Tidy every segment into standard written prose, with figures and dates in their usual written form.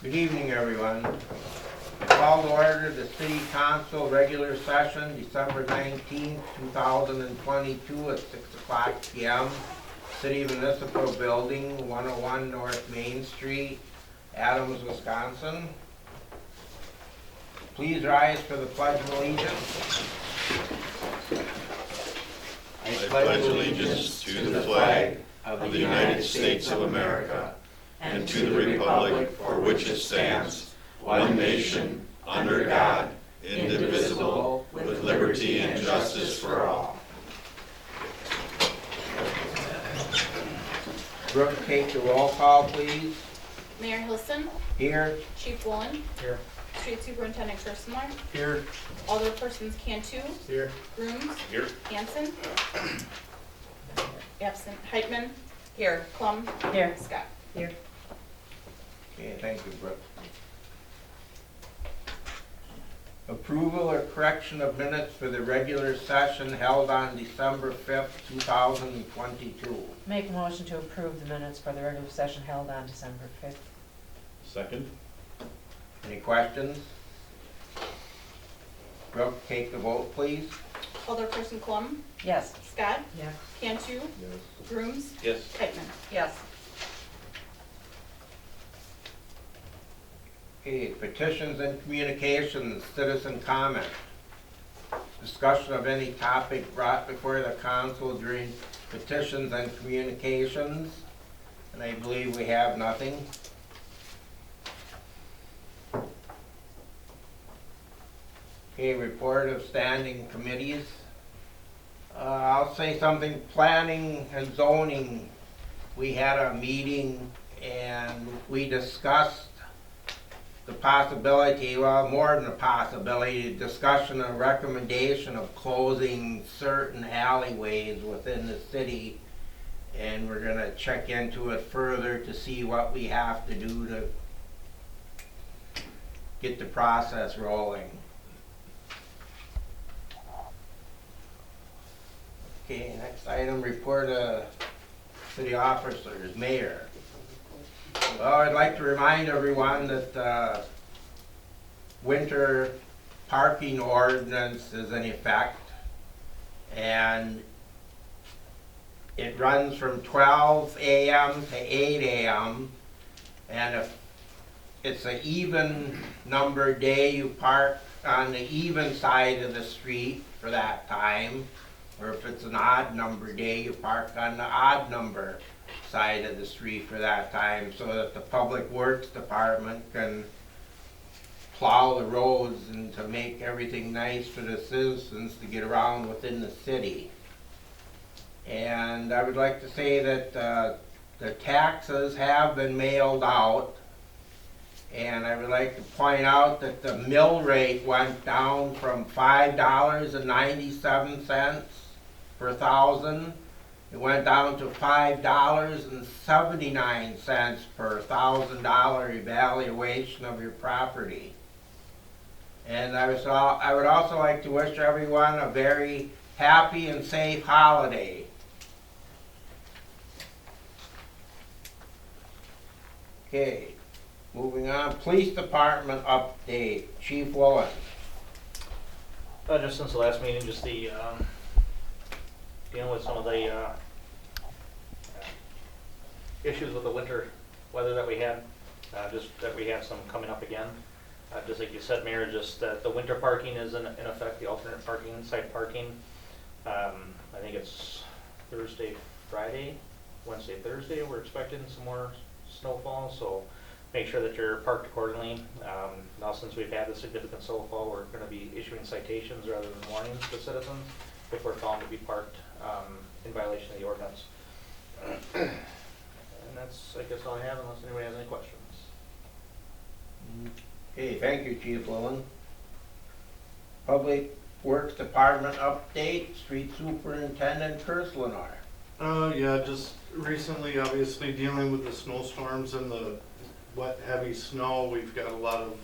Good evening, everyone. Call to order the City Council regular session, December 19th, 2022 at 6 o'clock p.m. City Municipal Building, 101 North Main Street, Adams, Wisconsin. Please rise for the Pledge of Allegiance. I pledge allegiance to the flag of the United States of America and to the republic for which it stands, one nation, under God, indivisible, with liberty and justice for all. Brooke, take the roll call, please. Mayor Hilson, Here. Chief Woolen, Here. Street Superintendent Kirstenlohr, Here. Alderpersons Cantu, Here. Grooms, Here. Hanson, absent, Heitman, here, Klum, here, Scott. Here. Okay, thank you, Brooke. Approval or correction of minutes for the regular session held on December 5th, 2022. Make a motion to approve the minutes for the regular session held on December 5th. Second. Any questions? Brooke, take the vote, please. Alderperson Klum, Yes. Scott, Yes. Cantu, Yes. Grooms, Yes. Heitman. Yes. Okay, petitions and communications, citizen comment. Discussion of any topic brought before the council during petitions and communications. And I believe we have nothing. Okay, report of standing committees. I'll say something, planning and zoning. We had a meeting and we discussed the possibility, well, more than a possibility, discussion and recommendation of closing certain alleyways within the city. And we're gonna check into it further to see what we have to do to get the process rolling. Okay, next item, report of city officers, mayor. Well, I'd like to remind everyone that winter parking ordinance is in effect, and it runs from 12 a.m. to 8 a.m. And if it's an even number day, you park on the even side of the street for that time, or if it's an odd number day, you park on the odd number side of the street for that time, so that the Public Works Department can plow the roads and to make everything nice for the citizens to get around within the city. And I would like to say that the taxes have been mailed out, and I would like to point out that the mill rate went down from $5.97 per thousand. It went down to $5.79 per $1,000 evaluation of your property. And I would also like to wish everyone a very happy and safe holiday. Okay, moving on, police department update, Chief Woolen. Just since the last meeting, just the, dealing with some of the issues with the winter weather that we had, just that we have some coming up again. Just like you said, Mayor, just that the winter parking is in effect, the alternate parking, site parking. I think it's Thursday, Friday, Wednesday, Thursday, we're expecting some more snowfall, so make sure that you're parked accordingly. Now since we've had the significant snowfall, we're going to be issuing citations rather than warnings to citizens if we're found to be parked in violation of the ordinance. And that's, I guess, all I have, unless anybody has any questions. Okay, thank you, Chief Woolen. Public Works Department update, Street Superintendent Kirslenor. Yeah, just recently, obviously dealing with the snowstorms and the wet, heavy snow, we've got a lot of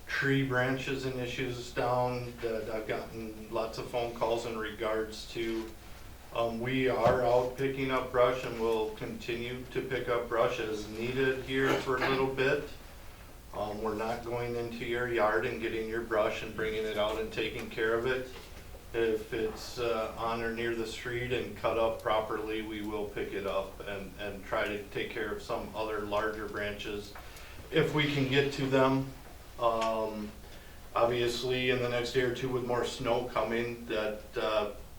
tree branches and issues down that I've gotten lots of phone calls in regards to. We are out picking up brush and will continue to pick up brush as needed here for a little bit. We're not going into your yard and getting your brush and bringing it out and taking care of it. If it's on or near the street and cut up properly, we will pick it up and try to take care of some other larger branches if we can get to them. Obviously, in the next day or two with more snow coming, that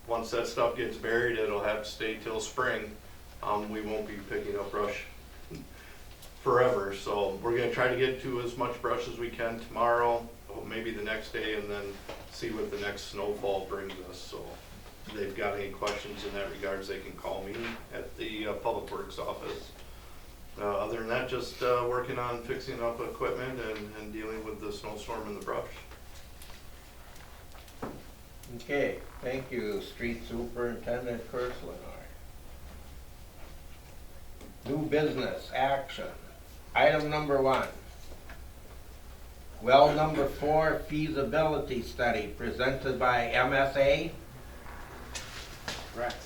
once that stuff gets buried, it'll have to stay till spring. We won't be picking up brush forever, so we're gonna try to get to as much brush as we can tomorrow, or maybe the next day, and then see what the next snowfall brings us. So if they've got any questions in that regards, they can call me at the Public Works office. Other than that, just working on fixing up equipment and dealing with the snowstorm and the brush. Okay, thank you, Street Superintendent Kurslanor. New business, action. Item number 1. Well number 4 feasibility study presented by MSA. Correct.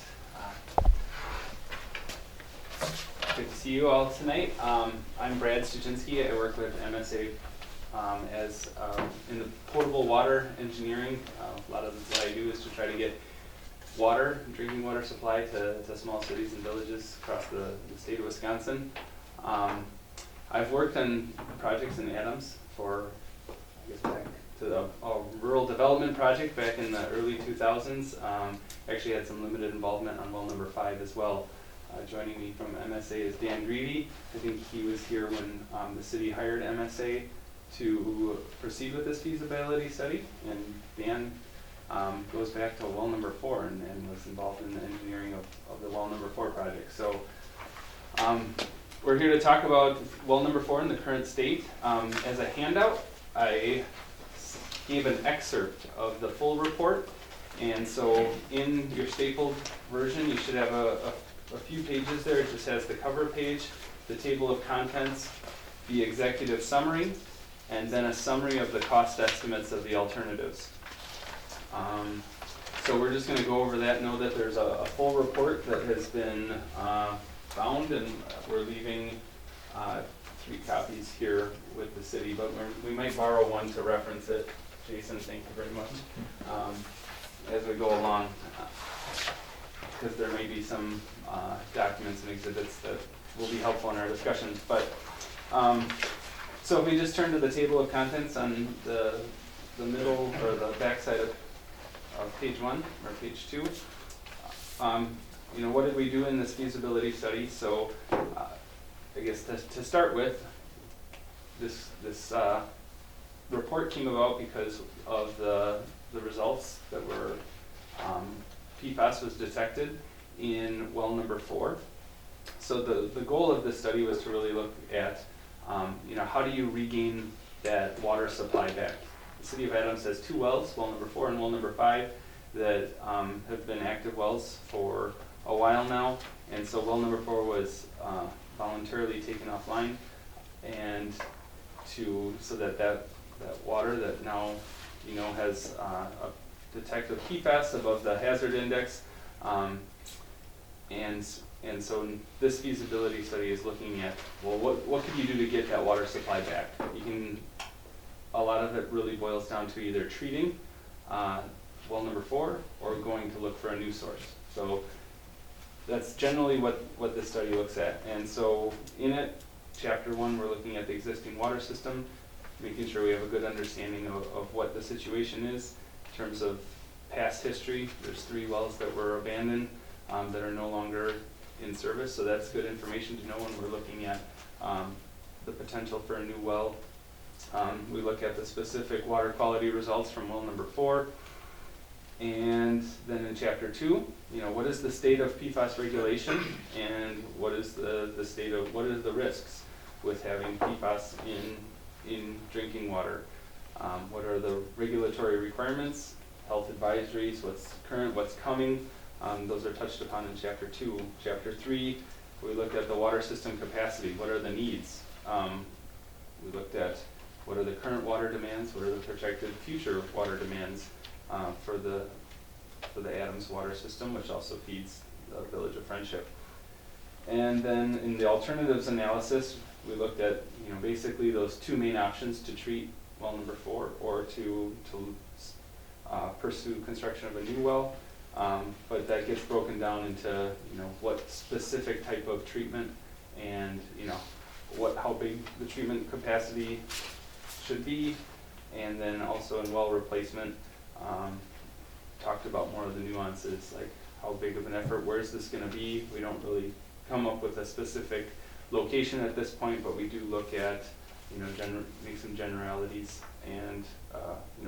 Good to see you all tonight. I'm Brad Stuczynski. I work with MSA as in the potable water engineering. A lot of what I do is to try to get water, drinking water supply to small cities and villages across the state of Wisconsin. I've worked on projects in Adams for, I guess, back to a rural development project back in the early 2000s. Actually had some limited involvement on well number 5 as well. Joining me from MSA is Dan Greedy. I think he was here when the city hired MSA to proceed with this feasibility study. And Dan goes back to well number 4 and was involved in the engineering of the well number 4 project. So we're here to talk about well number 4 in the current state. As a handout, I gave an excerpt of the full report. And so in your stapled version, you should have a few pages there. It just has the cover page, the table of contents, the executive summary, and then a summary of the cost estimates of the alternatives. So we're just going to go over that. Know that there's a full report that has been found, and we're leaving 3 copies here with the city, but we might borrow one to reference it. Jason, thank you very much. As we go along, because there may be some documents and exhibits that will be helpful in our discussions. But so if we just turn to the table of contents on the middle or the back side of page 1 or page 2, what did we do in this feasibility study? So I guess to start with, this report came about because of the results that were PFAS was detected in well number 4. So the goal of this study was to really look at how do you regain that water supply back. The city of Adams has 2 wells, well number 4 and well number 5, that have been active wells for a while now, and so well number 4 was voluntarily taken offline, and so that water that now has a detected PFAS above the hazard index, and so this feasibility study is looking at, well, what could you do to get that water supply back? A lot of it really boils down to either treating well number 4 or going to look for a new source. So that's generally what this study looks at. And so in it, chapter 1, we're looking at the existing water system, making sure we have a good understanding of what the situation is in terms of past history. There's 3 wells that were abandoned that are no longer in service, so that's good information to know when we're looking at the potential for a new well. We look at the specific water quality results from well number 4, and then in chapter 2, what is the state of PFAS regulation, and what is the state of, what are the risks with having PFAS in drinking water? What are the regulatory requirements, health advisories, what's current, what's coming? Those are touched upon in chapter 2. Chapter 3, we looked at the water system capacity. What are the needs? We looked at what are the current water demands, what are the projected future water demands for the Adams water system, which also feeds the Village of Friendship. And then in the alternatives analysis, we looked at, basically those two main options: to treat well number 4 or to pursue construction of a new well. But that gets broken down into, what specific type of treatment and, how big the treatment capacity should be. And then also in well replacement, talked about more of the nuances, like how big of an effort, where's this gonna be? We don't really come up with a specific location at this point, but we do look at, make some generalities and,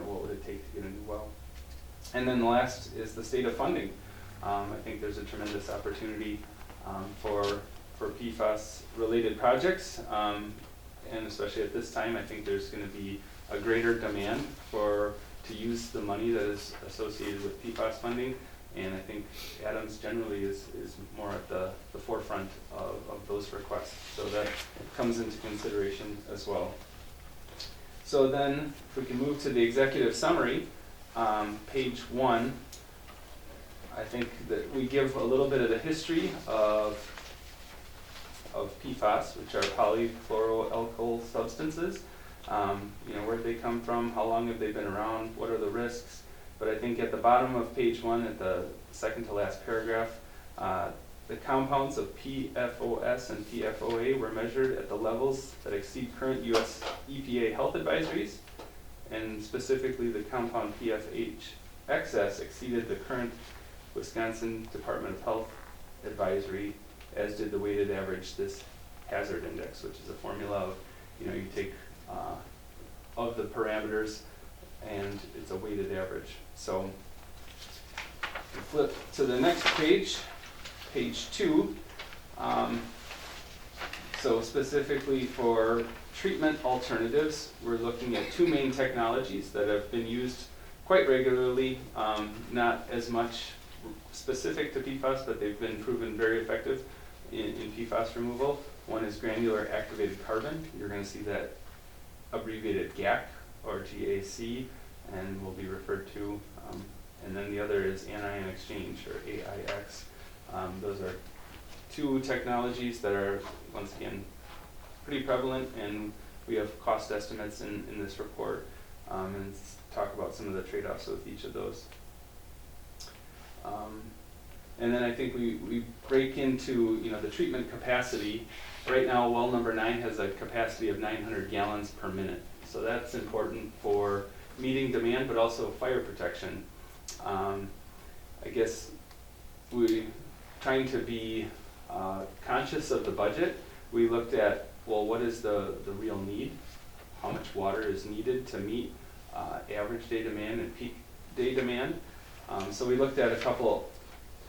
what would it take to get a new well. And then the last is the state of funding. I think there's a tremendous opportunity for PFAS-related projects, and especially at this time, I think there's going to be a greater demand to use the money that is associated with PFAS funding, and I think Adams generally is more at the forefront of those requests, so that comes into consideration as well. So then, if we can move to the executive summary, page 1, I think that we give a little bit of the history of PFAS, which are polyfluoroalkyl substances. Where did they come from? How long have they been around? What are the risks? But I think at the bottom of page 1, at the second to last paragraph, the compounds of PFOS and PFOA were measured at the levels that exceed current U.S. EPA health advisories, and specifically the compound PFH-XS exceeded the current Wisconsin Department of Health advisory, as did the weighted average, this hazard index, which is a formula of, you take of the parameters and it's a weighted average. So flip to the next page, page 2. So specifically for treatment alternatives, we're looking at 2 main technologies that have been used quite regularly, not as much specific to PFAS, but they've been proven very effective in PFAS removal. One is granular activated carbon. You're going to see that abbreviated GAC or GAC, and will be referred to. And then the other is anion exchange, or AIX. Those are 2 technologies that are, once again, pretty prevalent, and we have cost estimates in this report, and talk about some of the trade-offs with each of those. And then I think we break into the treatment capacity. Right now, well number 9 has a capacity of 900 gallons per minute. So that's important for meeting demand, but also fire protection. I guess we trying to be conscious of the budget. We looked at, well, what is the real need? How much water is needed to meet average day demand and peak day demand? So we looked at a couple,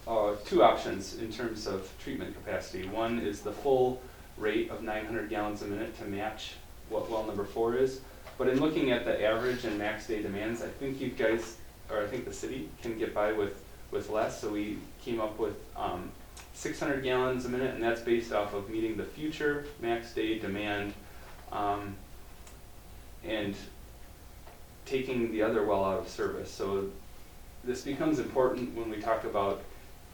2 options in terms of treatment capacity. One is the full rate of 900 gallons a minute to match what well number 4 is. But in looking at the average and max day demands, I think you guys, or I think the city can get by with less. So we came up with 600 gallons a minute, and that's based off of meeting the future max day demand and taking the other well out of service. So this becomes important when we talk about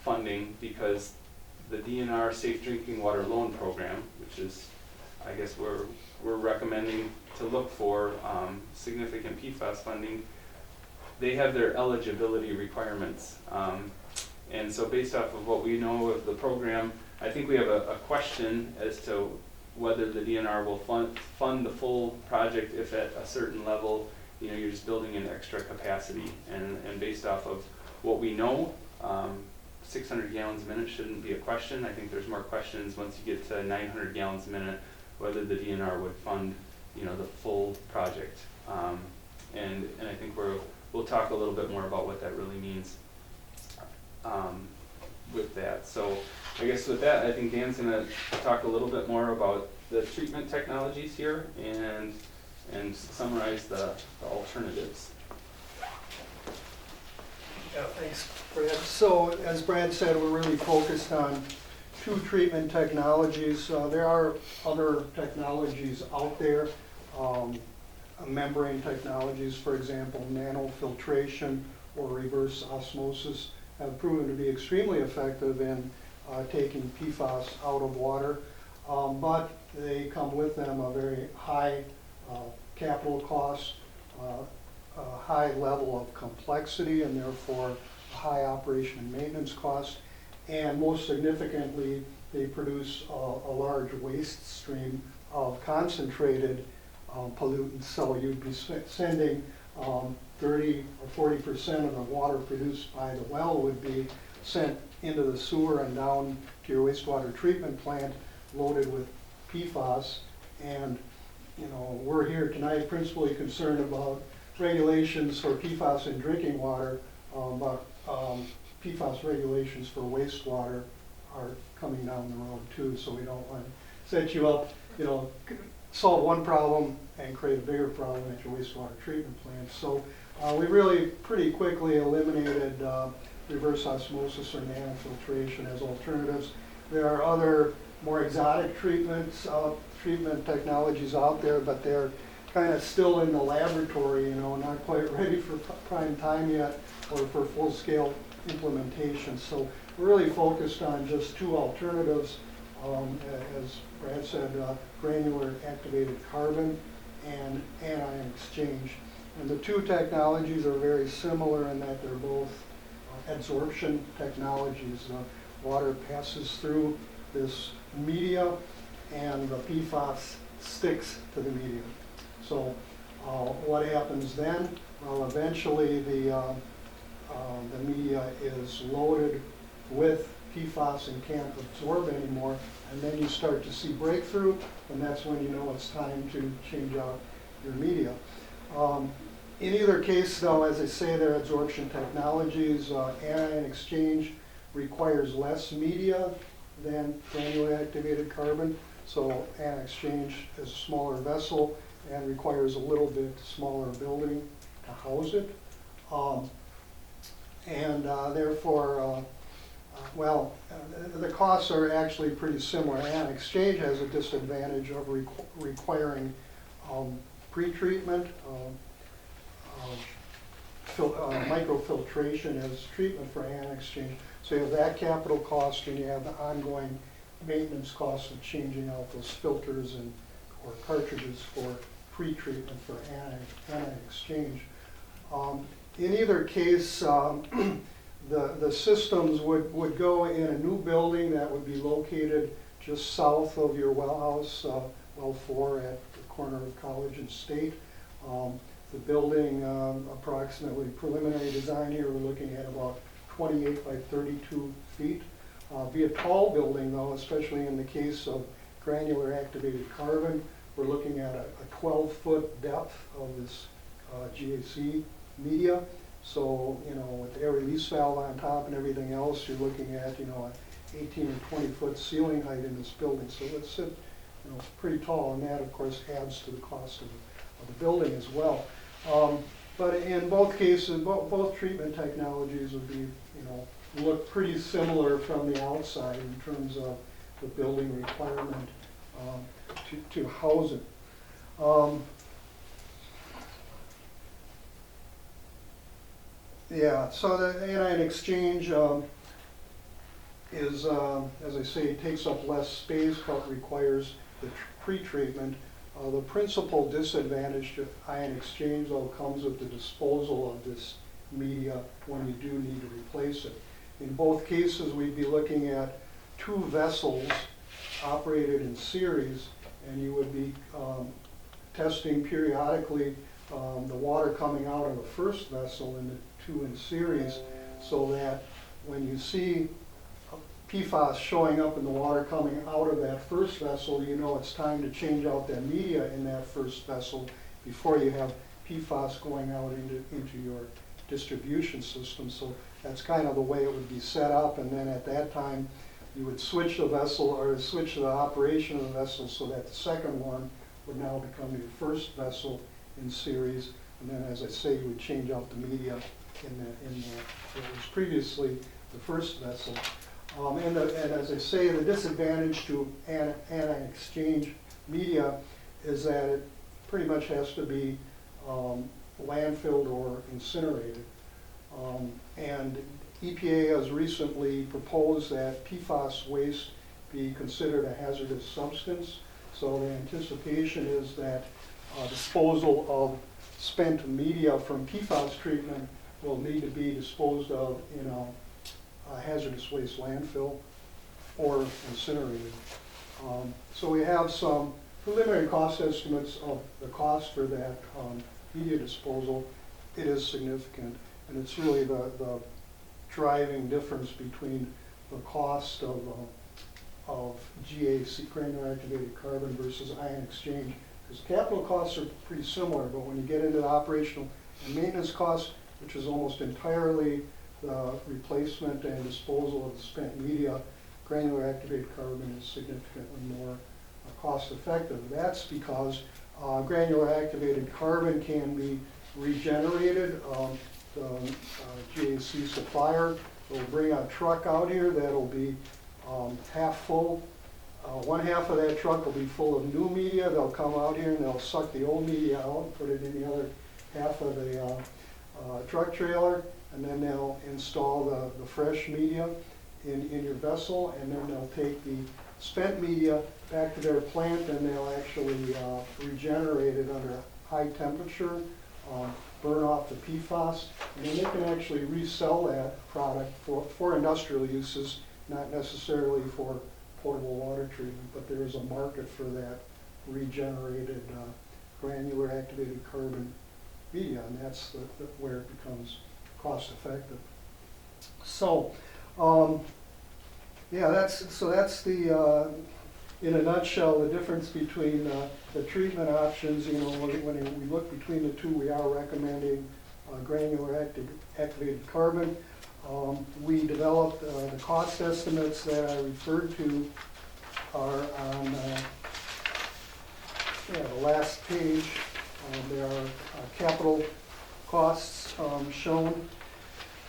funding, because the DNR Safe Drinking Water Loan Program, which is, I guess we're recommending to look for significant PFAS funding, they have their eligibility requirements. And so based off of what we know of the program, I think we have a question as to whether the DNR will fund the full project if at a certain level, you're just building in extra capacity. And based off of what we know, 600 gallons a minute shouldn't be a question. I think there's more questions once you get to 900 gallons a minute, whether the DNR would fund, the full project. And I think we'll talk a little bit more about what that really means with that. So I guess with that, I think Dan's going to talk a little bit more about the treatment technologies here and summarize the alternatives. Yeah, thanks, Brad. So as Brad said, we're really focused on 2 treatment technologies. There are other technologies out there, membrane technologies, for example, nanofiltration or reverse osmosis have proven to be extremely effective in taking PFAS out of water. but they come with them a very high capital cost, a high level of complexity, and therefore a high operation and maintenance cost. And most significantly, they produce a large waste stream of concentrated pollutants. So you'd be sending 30 or 40% of the water produced by the well would be sent into the sewer and down to your wastewater treatment plant loaded with PFAS. And we're here tonight principally concerned about regulations for PFAS in drinking water, but PFAS regulations for wastewater are coming down the road too, so we don't want to set you up, solve one problem and create a bigger problem at your wastewater treatment plant. So we really pretty quickly eliminated reverse osmosis or nanofiltration as alternatives. There are other more exotic treatment technologies out there, but they're kind of still in the laboratory, not quite ready for prime time yet or for full-scale implementation. So we're really focused on just two alternatives, as Brad said, granular activated carbon and anion exchange. And the two technologies are very similar in that they're both adsorption technologies. Water passes through this media and the PFAS sticks to the media. So what happens then? Well, eventually the media is loaded with PFAS and can't absorb anymore, and then you start to see breakthrough, and that's when you know it's time to change out your media. In either case, though, as I say, they're adsorption technologies. Anion exchange requires less media than granular activated carbon, so anion exchange is a smaller vessel and requires a little bit smaller building to house it. Therefore, the costs are actually pretty similar. Anion exchange has a disadvantage of requiring pre-treatment, microfiltration as treatment for anion exchange. So you have that capital cost, and you have the ongoing maintenance costs of changing out those filters or cartridges for pre-treatment for anion exchange. In either case, the systems would go in a new building that would be located just south of your well house, well 4 at the corner of College and State. The building, approximately preliminary design here, we're looking at about 28 by 32 feet. Be a tall building though, especially in the case of granular activated carbon. We're looking at a 12-foot depth of this GAC media. So, with the air release valve on top and everything else, you're looking at, an 18 or 20-foot ceiling height in this building. So it's pretty tall, and that, of course, adds to the cost of the building as well. But in both cases, both treatment technologies would be, look pretty similar from the outside in terms of the building requirement to house it. So the anion exchange is, as I say, takes up less space but requires the pre-treatment. The principal disadvantage to ion exchange, though, comes with the disposal of this media when you do need to replace it. In both cases, we'd be looking at two vessels operated in series, and you would be testing periodically the water coming out of the first vessel and the two in series, so that when you see PFAS showing up in the water coming out of that first vessel, you know it's time to change out that media in that first vessel before you have PFAS going out into your distribution system. So that's kind of the way it would be set up, and then at that time you would switch the vessel or switch the operation of the vessel so that the second one would now become your first vessel in series, and then, as I say, you would change out the media in what was previously the first vessel. And as I say, the disadvantage to anion exchange media is that it pretty much has to be landfilled or incinerated. And EPA has recently proposed that PFAS waste be considered a hazardous substance. So the anticipation is that disposal of spent media from PFAS treatment will need to be disposed of in a hazardous waste landfill or incinerated. So we have some preliminary cost estimates of the cost for that media disposal. It is significant, and it's really the driving difference between the cost of GAC, granular activated carbon, versus ion exchange. Because capital costs are pretty similar, but when you get into the operational and maintenance costs, which is almost entirely the replacement and disposal of the spent media, granular activated carbon is significantly more cost effective. That's because granular activated carbon can be regenerated. The GAC supplier will bring a truck out here that'll be half full. One half of that truck will be full of new media. They'll come out here and they'll suck the old media out and put it in the other half of the truck trailer, and then they'll install the fresh media in your vessel, and then they'll take the spent media back to their plant, and they'll actually regenerate it under high temperature, burn off the PFAS, and then they can actually resell that product for industrial uses, not necessarily for potable water treatment, but there is a market for that regenerated granular activated carbon media, and that's where it becomes cost effective. So, yeah, that's the in a nutshell, the difference between the treatment options. You know, when we look between the two, we are recommending granular activated carbon. We developed the cost estimates that I referred to are on the last page. There are capital costs shown.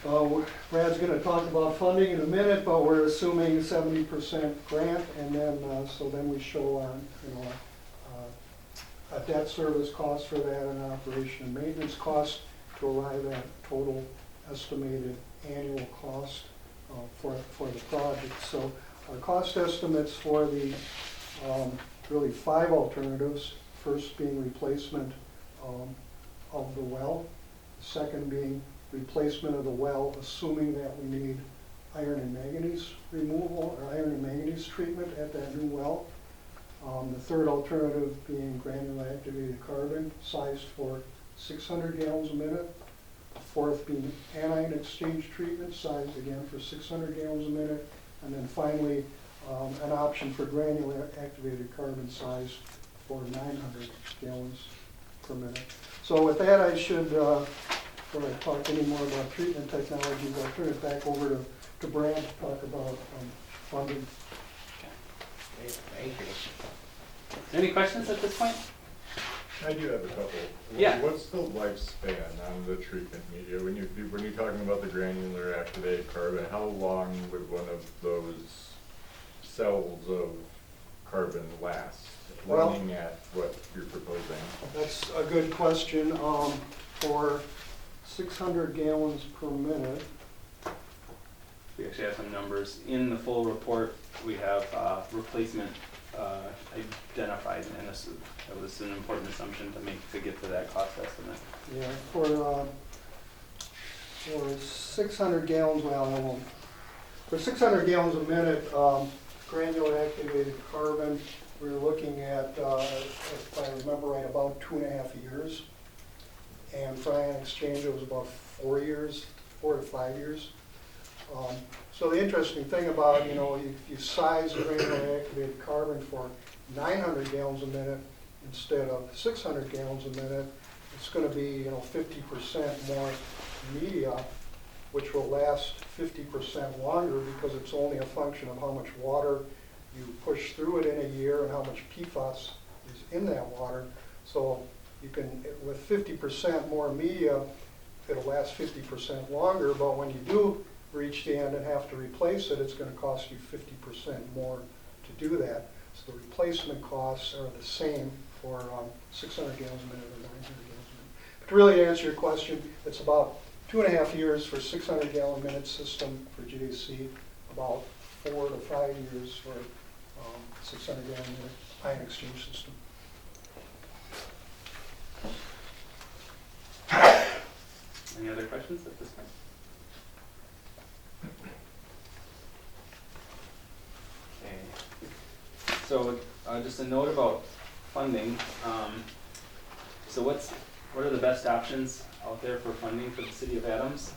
Brad's going to talk about funding in a minute, but we're assuming 70% grant, and then so then we show on a debt service cost for that, and operation and maintenance cost to arrive at total estimated annual cost for the project. So our cost estimates for the really 5 alternatives, first being replacement of the well, the second being replacement of the well, assuming that we need iron and manganese removal or iron and manganese treatment at that new well. The third alternative being granular activated carbon, sized for 600 gallons a minute. The fourth being anion exchange treatment, sized again for 600 gallons a minute. And then finally, an option for granular activated carbon, sized for 900 gallons per minute. So with that, I should, before I talk any more about treatment technologies, I'll turn it back over to Brad to talk about funding. Thank you. Any questions at this point? I do have a couple. Yeah. What's the lifespan on the treatment media? When you're talking about the granular activated carbon, how long would one of those cells of carbon last? Well, Looking at what you're proposing. That's a good question. For 600 gallons per minute, We actually have some numbers. In the full report, we have replacement identified, and that was an important assumption to make to get to that cost estimate. yeah, for 600 gallons, well, I won't. For 600 gallons a minute, granular activated carbon, we're looking at, if I remember right, about 2.5 years. And for ion exchange, it was about 4 years, 4 to 5 years. So the interesting thing about, if you size the granular activated carbon for 900 gallons a minute instead of 600 gallons a minute, it's going to be 50% more media, which will last 50% longer because it's only a function of how much water you push through it in a year and how much PFAS is in that water. So you can, with 50% more media, it'll last 50% longer, but when you do reach the end and have to replace it, it's going to cost you 50% more to do that. So the replacement costs are the same for 600 gallons a minute or 900 gallons a minute. But to really answer your question, it's about 2.5 years for 600 gallon minute system for GAC, about 4 to 5 years for 600 gallon ion exchange system. Any other questions at this point? Okay. So just a note about funding. So what are the best options out there for funding for the city of Adams?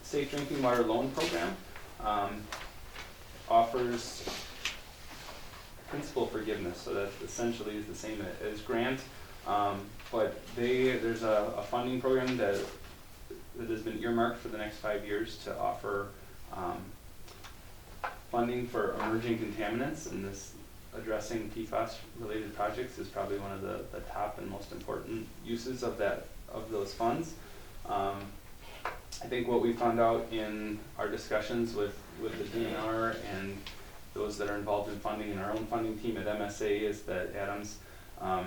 Safe Drinking Water Loan Program offers principal forgiveness, so that essentially is the same as grant. But there's a funding program that has been earmarked for the next 5 years to offer funding for emerging contaminants, and this addressing PFAS related projects is probably one of the top and most important uses of those funds. I think what we found out in our discussions with the DNR and those that are involved in funding and our own funding team at MSA is that Adams, I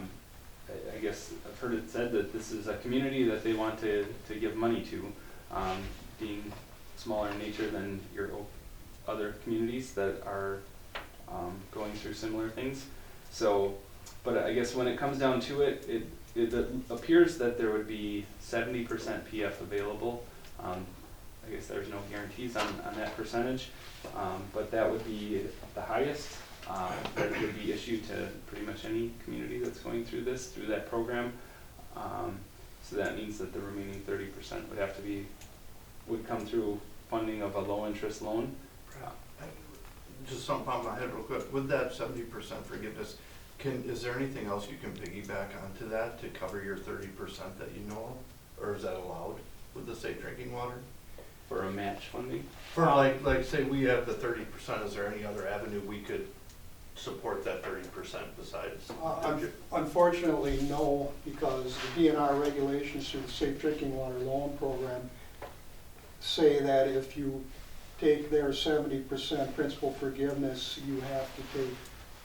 guess I've heard it said that this is a community that they want to give money to, being smaller in nature than your other communities that are going through similar things. So, but I guess when it comes down to it, it appears that there would be 70% PF available. I guess there's no guarantees on that percentage, but that would be the highest that would be issued to pretty much any community that's going through that program. So that means that the remaining 30% would come through funding of a low interest loan. Just something popped in my head real quick. With that 70% forgiveness, is there anything else you can piggyback onto that to cover your 30% that you know of? Or is that allowed with the safe drinking water? For a match funding? For like say we have the 30%, is there any other avenue we could support that 30% besides? Unfortunately, no, because the DNR regulations through the Safe Drinking Water Loan Program say that if you take their 70% principal forgiveness, you have to take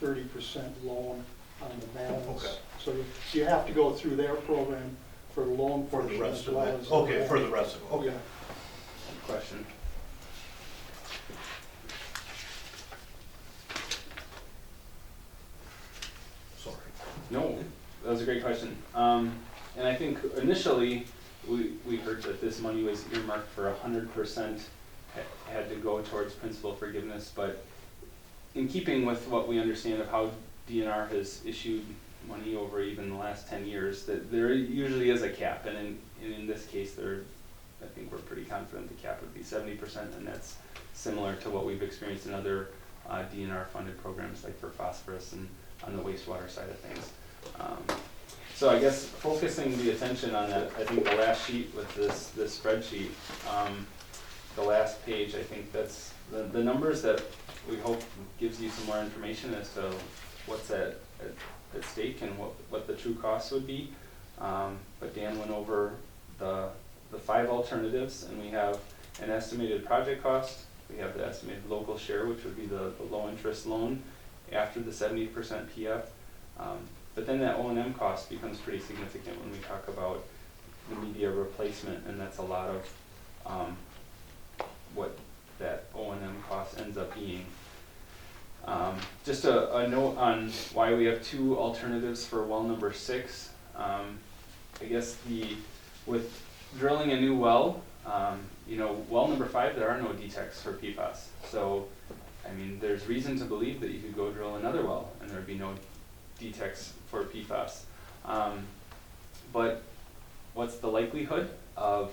30% loan on the balance. Okay. So you have to go through their program for the loan For the portion rest as of well it? as Okay, for the rest of it, okay. Yeah. Good question. Sorry. No, that was a great question. And I think initially we heard that this money was earmarked for 100% had to go towards principal forgiveness, but in keeping with what we understand of how DNR has issued money over even the last 10 years, that there usually is a cap, and in this case, I think we're pretty confident the cap would be 70%, and that's similar to what we've experienced in other DNR funded programs like for phosphorus and on the wastewater side of things. So I guess focusing the attention on that, I think the last sheet with this spreadsheet, the last page, I think that's the numbers that we hope gives you some more information as to what's at stake and what the true costs would be. But Dan went over the 5 alternatives, and we have an estimated project cost. We have the estimated local share, which would be the low interest loan after the 70% PF. But then that O&M cost becomes pretty significant when we talk about the media replacement, and that's a lot of what that O&M cost ends up being. Just a note on why we have 2 alternatives for well number 6. I guess with drilling a new well, well number 5, there are no detects for PFAS. So, I mean, there's reason to believe that you could go drill another well and there'd be no detects for PFAS. But what's the likelihood of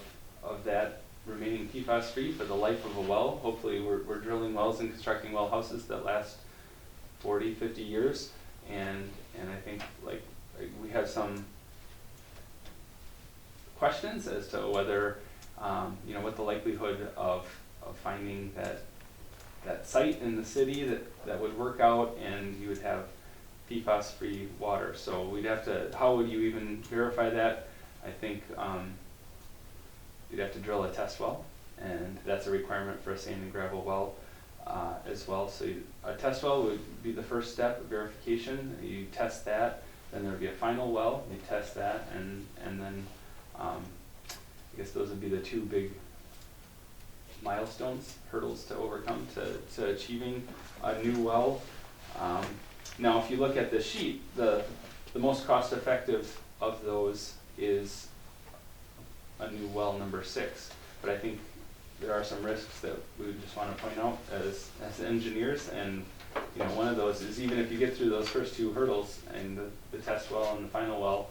that remaining PFAS free for the life of a well? Hopefully we're drilling wells and constructing well houses that last 40, 50 years. And I think like we have some questions as to whether, what the likelihood of finding that site in the city that would work out and you would have PFAS free water. So we'd have to, how would you even verify that? I think you'd have to drill a test well, and that's a requirement for a sand and gravel well as well. So a test well would be the first step of verification. You test that, then there would be a final well, you test that, and then I guess those would be the 2 big milestones, hurdles to overcome to achieving a new well Now, if you look at the sheet, the most cost-effective of those is a new well number 6. But I think there are some risks that we would just want to point out as engineers, and one of those is even if you get through those first 2 hurdles and the test well and the final well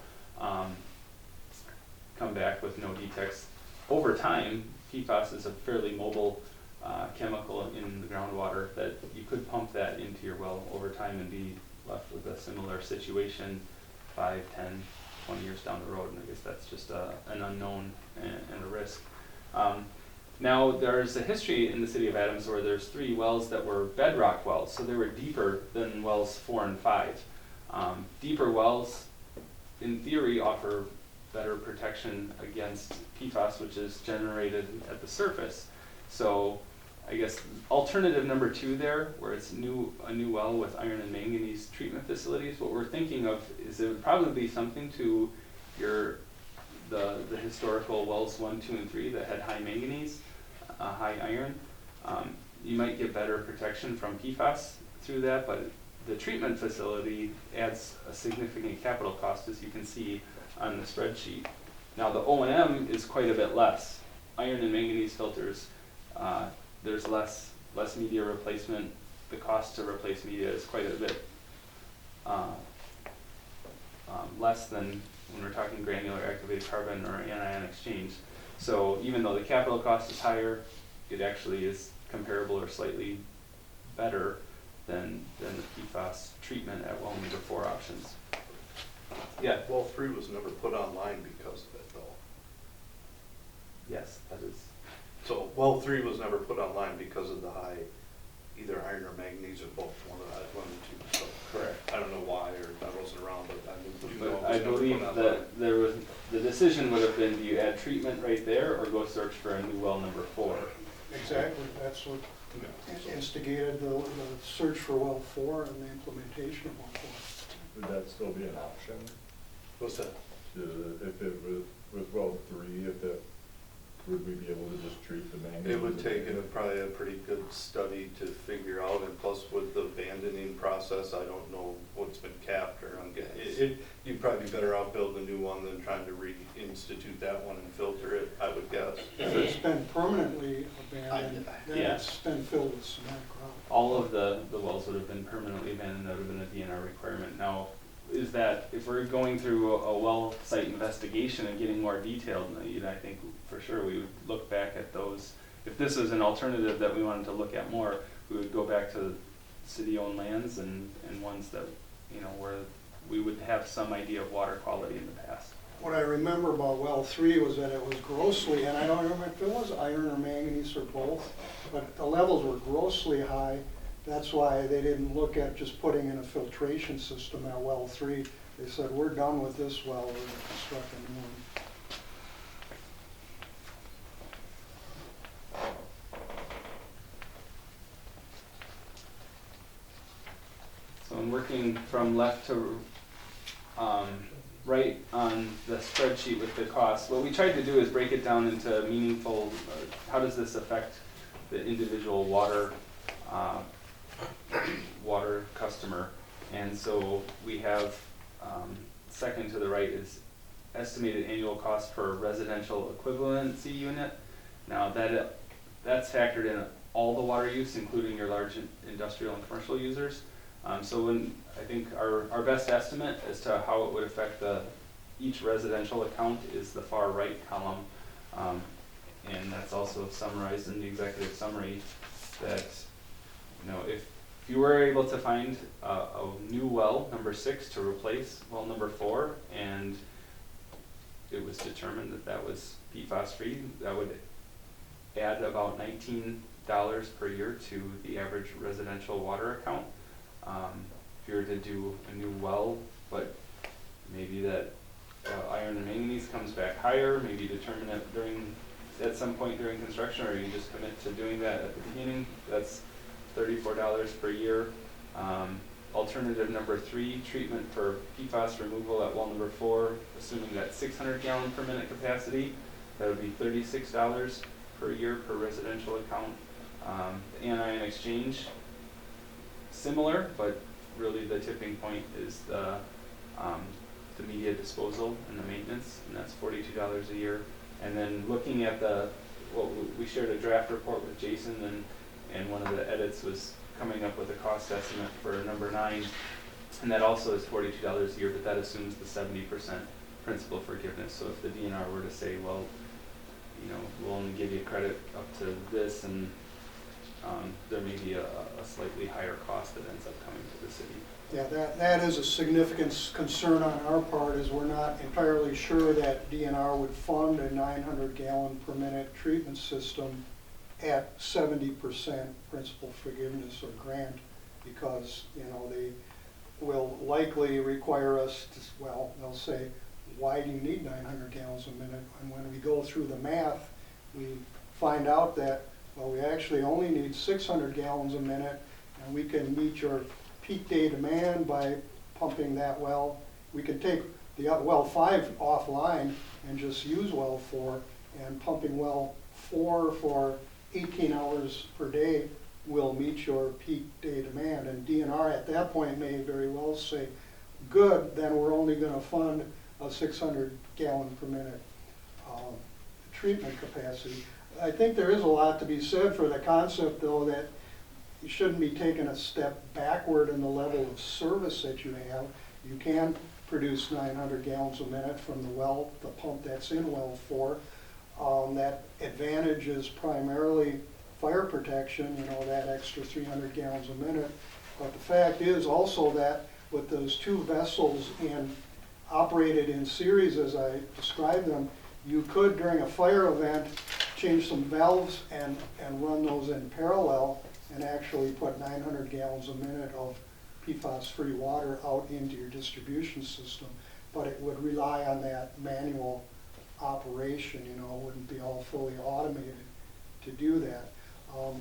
come back with no defects, over time PFAS is a fairly mobile chemical in the groundwater that you could pump that into your well over time and be left with a similar situation 5, 10, 20 years down the road, and I guess that's just an unknown and a risk. Now there's a history in the city of Adams where there's 3 wells that were bedrock wells, so they were deeper than wells 4 and 5. Deeper wells, in theory, offer better protection against PFAS, which is generated at the surface. So I guess alternative number 2 there, where it's a new well with iron and manganese treatment facilities, what we're thinking of is it would probably be something to the historical wells 1, 2, and 3 that had high manganese, high iron. You might get better protection from PFAS through that, but the treatment facility adds a significant capital cost, as you can see on the spreadsheet. Now the O&M is quite a bit less. Iron and manganese filters, there's less media replacement. The cost to replace media is quite a bit less than when we're talking granular activated carbon or anion exchange. So even though the capital cost is higher, it actually is comparable or slightly better than the PFAS treatment at well number 4 options. Yeah. Well 3 was never put online because of it though. Yes, that is. So well 3 was never put online because of the high, either iron or manganese or both, one and 2. So Correct. I don't know why, or I wasn't around, but I do know. But I believe that there was, the decision would have been, do you add treatment right there or go search for a new well number 4? Exactly, that's what instigated the search for well 4 and the implementation of well 4. Would that still be an option? What's that? If it was with well 3, would we be able to just treat the manganese? It would take probably a pretty good study to figure out, and plus with the abandoning process, I don't know what's been capped or you'd probably be better out building a new one than trying to reinstitute that one and filter it, I would guess. If it's been permanently abandoned, then Yeah. it's been filled with cement ground. All of the wells would have been permanently abandoned. That would have been a DNR requirement. Now, is that if we're going through a well site investigation and getting more detailed, I think for sure we would look back at those. If this is an alternative that we wanted to look at more, we would go back to city-owned lands and ones that, where we would have some idea of water quality in the past. What I remember about well 3 was that it was grossly, and I don't remember if it was iron or manganese or both, but the levels were grossly high. That's why they didn't look at just putting in a filtration system at well 3. They said, we're done with this well, we're going to construct a new one. So I'm working from left to right on the spreadsheet with the costs. What we tried to do is break it down into meaningful, how does this affect the individual water customer. And so we have, second to the right is estimated annual cost per residential equivalency unit. Now that's factored in all the water use, including your large industrial and commercial users. So when I think our best estimate as to how it would affect each residential account is the far right column. And that's also summarized in the executive summary that, if you were able to find a new well, number 6, to replace well number 4, and it was determined that that was PFAS free, that would add about $19 per year to the average residential water account. If you were to do a new well, but maybe that iron and manganese comes back higher, maybe determine it at some point during construction, or you just commit to doing that at the beginning, that's $34 per year. Alternative number 3, treatment for PFAS removal at well number 4, assuming that 600 gallon per minute capacity, that would be $36 per year per residential account. The anion exchange, similar, but really the tipping point is the media disposal and the maintenance, and that's $42 a year. And then looking at we shared a draft report with Jason, and one of the edits was coming up with a cost estimate for number 9, and that also is $42 a year, but that assumes the 70% principal forgiveness. So if the DNR were to say, well, we'll only give you credit up to this, and there may be a slightly higher cost that ends up coming to the city. Yeah, that is a significant concern on our part, is we're not entirely sure that DNR would fund a 900 gallon per minute treatment system at 70% principal forgiveness or grant, because, they will likely require us to, they'll say, why do you need 900 gallons a minute? And when we go through the math, we find out that, we actually only need 600 gallons a minute, and we can meet your peak day demand by pumping that well. We can take the well 5 offline and just use well 4, and pumping well 4 for 18 hours per day will meet your peak day demand. And DNR at that point may very well say, good, then we're only going to fund a 600 gallon per minute treatment capacity. I think there is a lot to be said for the concept, though, that you shouldn't be taking a step backward in the level of service that you have. You can produce 900 gallons a minute from the pump that's in well 4. That advantage is primarily fire protection, that extra 300 gallons a minute. But the fact is also that with those 2 vessels operated in series, as I described them, you could, during a fire event, change some valves and run those in parallel, and actually put 900 gallons a minute of PFAS-free water out into your distribution system. But it would rely on that manual operation, it wouldn't be all fully automated to do that.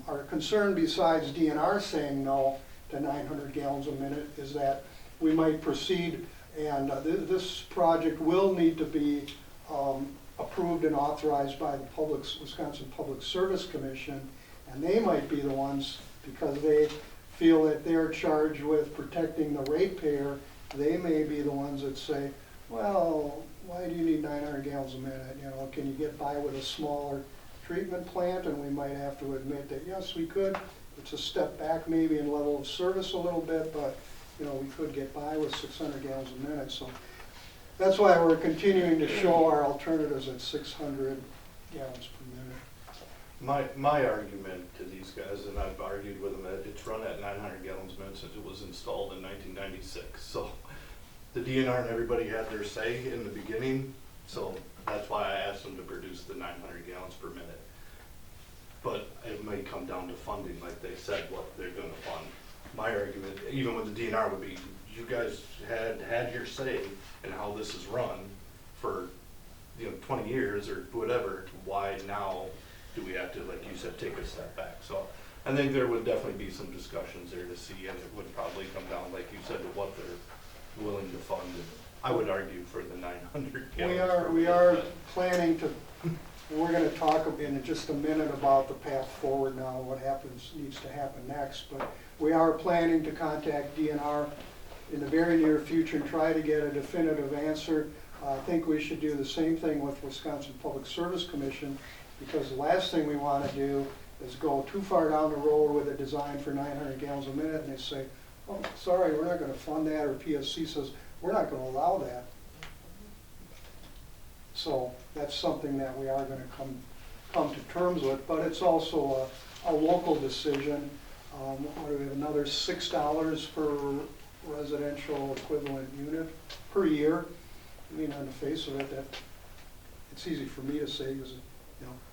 Our concern, besides DNR saying no to 900 gallons a minute, is that we might proceed, and this project will need to be approved and authorized by the Wisconsin Public Service Commission, and they might be the ones, because they feel that they're charged with protecting the ratepayer, they may be the ones that say, well, why do you need 900 gallons a minute? Can you get by with a smaller treatment plant? And we might have to admit that, yes, we could. It's a step back maybe in level of service a little bit, but we could get by with 600 gallons a minute. So that's why we're continuing to show our alternatives at 600 gallons per minute. My argument to these guys, and I've argued with them, that it's run at 900 gallons a minute since it was installed in 1996. So the DNR and everybody had their say in the beginning, so that's why I asked them to produce the 900 gallons per minute. But it may come down to funding, like they said, what they're going to fund. My argument, even with the DNR, would be, you guys had your say in how this is run for 20 years or whatever. Why now do we have to, like you said, take a step back? So I think there would definitely be some discussions there to see, and it would probably come down, like you said, to what they're willing to fund. And I would argue for the 900 gallons. We are planning to, we're going to talk in just a minute about the path forward now, what needs to happen next, but we are planning to contact DNR in the very near future and try to get a definitive answer. I think we should do the same thing with Wisconsin Public Service Commission, because the last thing we want to do is go too far down the road with a design for 900 gallons a minute and they say, oh, sorry, we're not going to fund that, or PSC says, we're not going to allow that. So that's something that we are going to come to terms with, but it's also a local decision. What do we have, another $6 per residential equivalent unit per year. I mean, on the face of it, that it's easy for me to say, because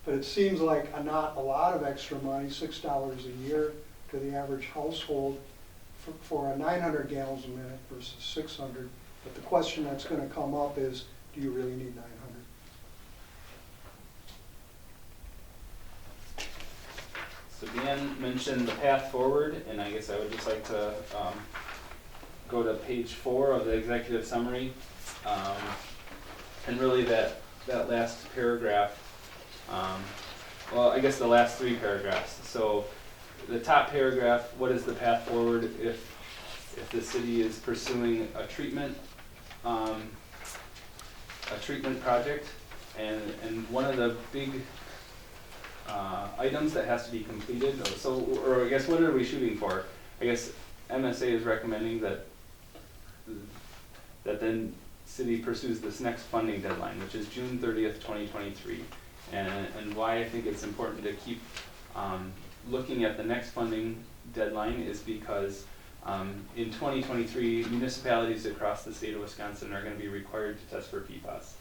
but it seems like not a lot of extra money, $6 a year to the average household for a 900 gallons a minute versus 600. But the question that's going to come up is, do you really need 900? So Dan mentioned the path forward, and I guess I would just like to go to page 4 of the executive summary. And really that last paragraph, well, I guess the last 3 paragraphs. So the top paragraph, what is the path forward if if the city is pursuing a treatment project, and one of the big items that has to be completed, or I guess what are we shooting for? I guess MSA is recommending that then city pursues this next funding deadline, which is June 30th, 2023. And why I think it's important to keep looking at the next funding deadline is because in 2023, municipalities across the state of Wisconsin are going to be required to test for PFAS.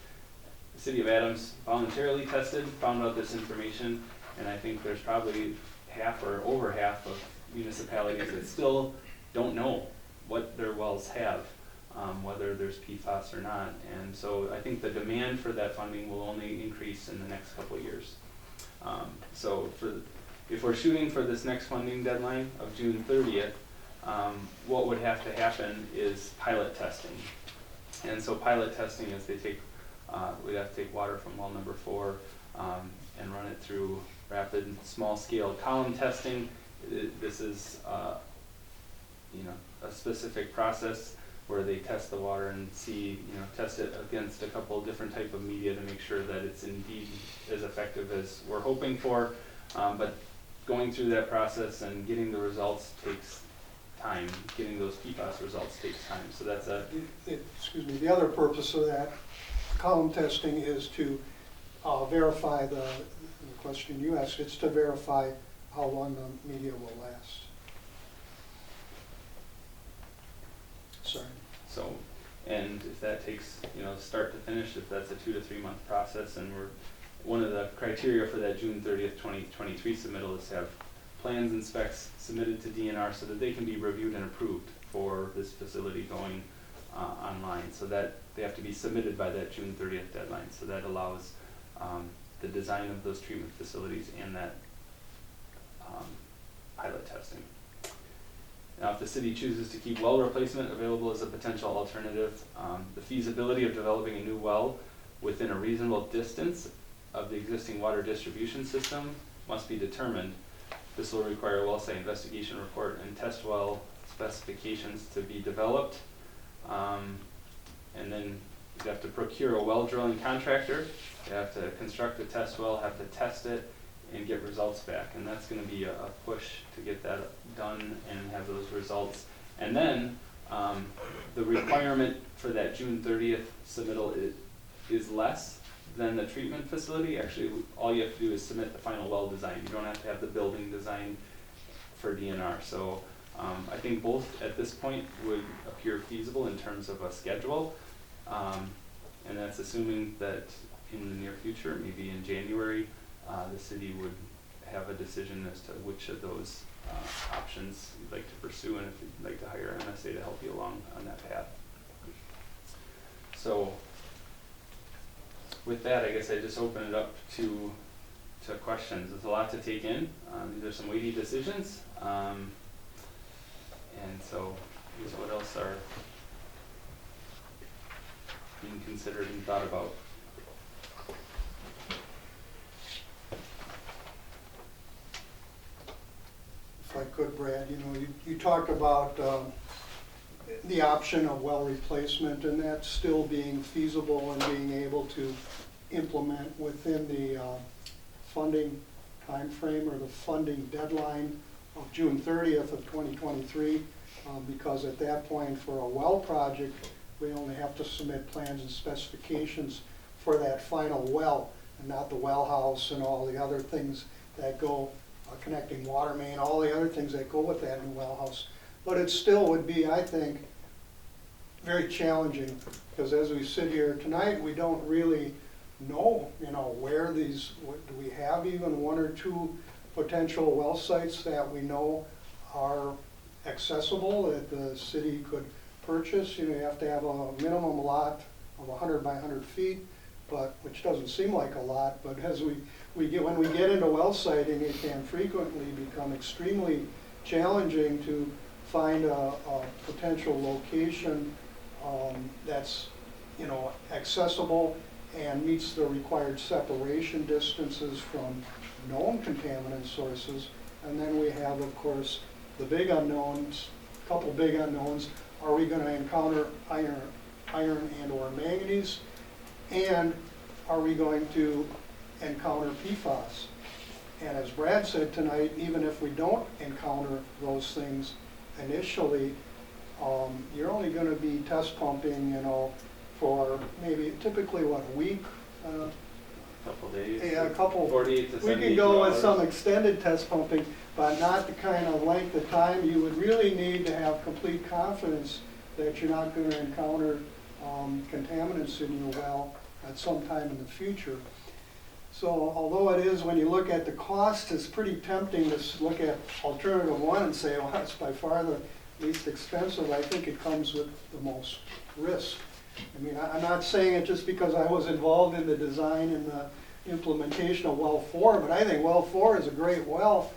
The city of Adams voluntarily tested, found out this information, and I think there's probably half or over half of municipalities that still don't know what their wells have, whether there's PFAS or not. And so I think the demand for that funding will only increase in the next couple of years. If we're shooting for this next funding deadline of June 30th, what would have to happen is pilot testing. And so pilot testing is we'd have to take water from well number 4 and run it through rapid small scale column testing. This is a specific process where they test the water and test it against a couple different type of media to make sure that it's indeed as effective as we're hoping for. But going through that process and getting the results takes time. Getting those PFAS results takes time. So that's Excuse me, the other purpose of that column testing is to verify the question you asked. It's to verify how long the media will last. Sorry. So, and if that takes, start to finish, if that's a 2 to 3 month process, and one of the criteria for that June 30th, 2023 submittal is to have plans and specs submitted to DNR so that they can be reviewed and approved for this facility going online. So that they have to be submitted by that June 30th deadline. So that allows the design of those treatment facilities and that pilot testing. Now, if the city chooses to keep well replacement available as a potential alternative, the feasibility of developing a new well within a reasonable distance of the existing water distribution system must be determined. This will require a well site investigation report and test well specifications to be developed. And then you have to procure a well drilling contractor. You have to construct a test well, have to test it, and get results back. And that's going to be a push to get that done and have those results. And then the requirement for that June 30th submittal is less than the treatment facility. Actually, all you have to do is submit the final well design. You don't have to have the building design for DNR. So I think both at this point would appear feasible in terms of a schedule. And that's assuming that in the near future, maybe in January, the city would have a decision as to which of those options you'd like to pursue, and if you'd like to hire MSA to help you along on that path. So with that, I guess I just open it up to questions. There's a lot to take in. These are some weighty decisions. And so here's what else are being considered and thought about. If I could, Brad, you talked about the option of well replacement, and that still being feasible and being able to implement within the funding timeframe or the funding deadline of June 30th of 2023, because at that point for a well project, we only have to submit plans and specifications for that final well, and not the well house and all the other things that go, connecting water main, all the other things that go with that new well house. But it still would be, I think, very challenging, because as we sit here tonight, we don't really know, where these, do we have even 1 or 2 potential well sites that we know are accessible that the city could purchase? You have to have a minimum lot of 100 by 100 feet, but which doesn't seem like a lot, but as when we get into well siting, it can frequently become extremely challenging to find a potential location that's accessible and meets the required separation distances from known contaminant sources. And then we have, of course, the big unknowns couple big unknowns. Are we gonna encounter iron and or manganese? And are we going to encounter PFAS? And as Brad said tonight, even if we don't encounter those things initially, you're only going to be test pumping, for maybe typically what, a week? Couple days. Yeah, a couple. 48 to We 72 can go with hours. some extended test pumping, but not the kind of length of time. You would really need to have complete confidence that you're not going to encounter contaminants in your well at some time in the future. So although it is, when you look at the cost, it's pretty tempting to look at alternative one and say, well, that's by far the least expensive. I think it comes with the most risk. I mean, I'm not saying it just because I was involved in the design and the implementation of well 4, but I think well 4 is a great well.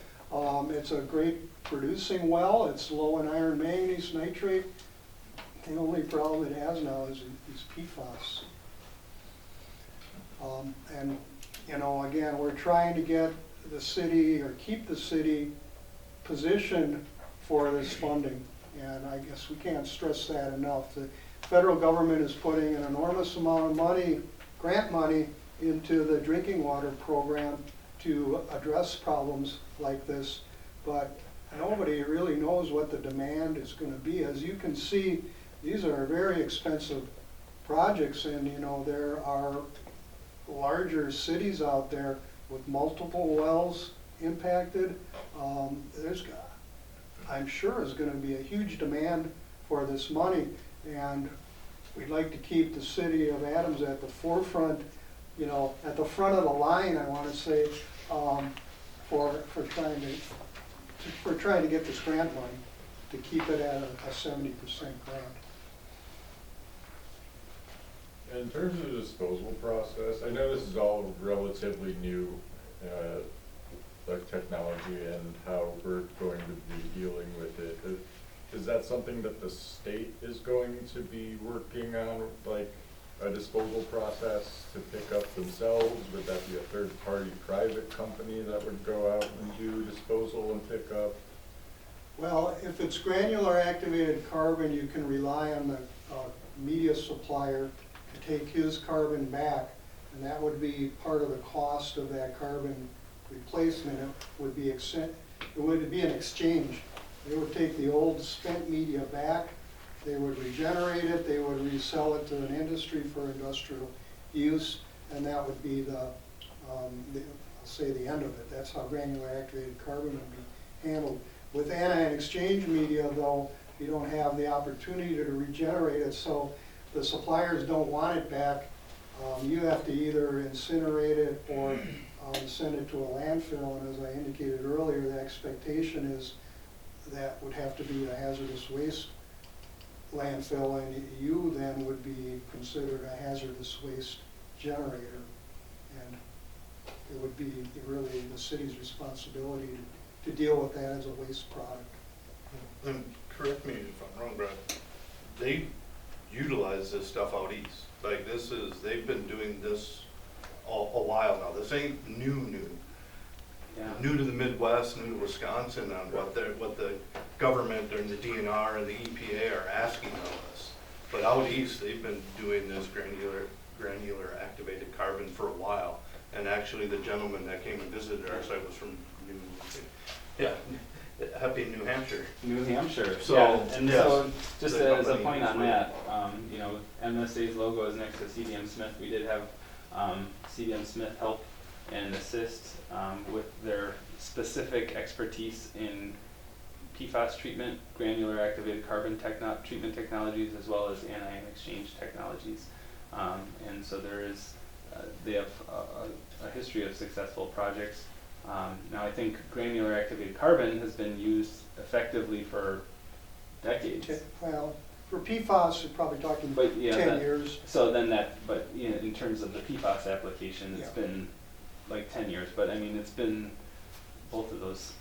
It's a great producing well. It's low in iron, manganese, nitrate. The only problem it has now is PFAS. And again, we're trying to get the city, or keep the city positioned for this funding. And I guess we can't stress that enough. The federal government is putting an enormous amount of money, grant money, into the drinking water program to address problems like this. But nobody really knows what the demand is going to be. As you can see, these are very expensive projects, and there are larger cities out there with multiple wells impacted. I'm sure is going to be a huge demand for this money, and we'd like to keep the city of Adams at the forefront, at the front of the line, I want to say, for trying to get this grant money, to keep it at a 70% grant. In terms of the disposal process, I know this is all relatively new, like technology and how we're going to be dealing with it. Is that something that the state is going to be working on, like a disposal process to pick up themselves? Would that be a third-party private company that would go out and do disposal and pick up? Well, if it's granular activated carbon, you can rely on the media supplier to take his carbon back, and that would be part of the cost of that carbon replacement. It would be an exchange. They would take the old spent media back, they would regenerate it, they would resell it to an industry for industrial use, and that would be I'll say the end of it. That's how granular activated carbon would be handled. With anion exchange media, though, you don't have the opportunity to regenerate it, so the suppliers don't want it back. You have to either incinerate it or send it to a landfill, and as I indicated earlier, the expectation is that would have to be a hazardous waste landfill, and you then would be considered a hazardous waste generator, and it would be really the city's responsibility to deal with that as a waste product. And correct me if I'm wrong, Brad, they utilize this stuff out east. Like they've been doing this a while now. This ain't new. Yeah. New to the Midwest, new to Wisconsin on what the government and the DNR and the EPA are asking of us. But out east, they've been doing this granular activated carbon for a while. And actually, the gentleman that came and visited our site was from New Hampshire. New Hampshire. So, yeah, and yes, so just the as a company point is on with- that, MSA's logo is next to CDM Smith. We did have CDM Smith help and assist with their specific expertise in PFAS treatment, granular activated carbon treatment technologies, as well as anion exchange technologies. And so they have a history of successful projects. Now I think granular activated carbon has been used effectively for decades. Well, for PFAS, you're probably talking But yeah, 10 years. So then in terms of the PFAS application, it's been like 10 years. But I mean, it's been, both of those